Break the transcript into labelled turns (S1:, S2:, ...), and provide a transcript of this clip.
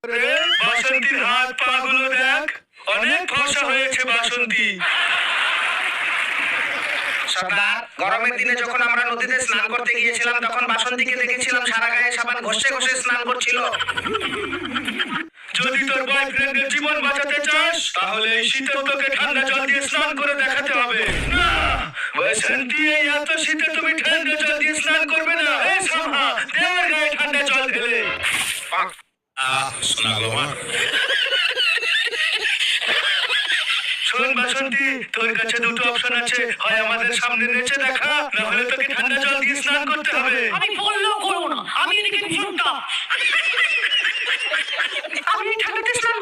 S1: বাসন্তীর হাত পা গুলো দেখ, অনেক ফর্সা হয়েছে বাসন্তী।
S2: সর্দার, গরমের দিনে যখন আমরা নদীতে স্নান করতে গিয়েছিলাম তখন বাসন্তীকে দেখেছিলাম সারা গায়ে সাবান ঘষে ঘষে স্নান করছিল।
S1: যদি তোর বয়ফ্রেন্ডের জীবন বাঁচাতে চাস তাহলে এই শীতে তোকে ঠান্ডা জল দিয়ে স্নান করে দেখাতে হবে। না বাসন্তী, এই এত শীতে তুমি ঠান্ডা জল দিয়ে স্নান করবে না। এই সামহা, দে আমার গায়ে ঠান্ডা জল ঢেলে।
S3: শোনা গো মা,
S1: শোন বাসন্তী, তোর কাছে দুটো অপশন আছে, হয় আমাদের সামনে নেচে দেখা, না হলে তোকে ঠান্ডা জল দিয়ে স্নান করতে হবে।
S4: আমি বললেও করবো না, আমি এদিকে ভীষণটা।
S2: আমি ঠান্ডাতে স্নান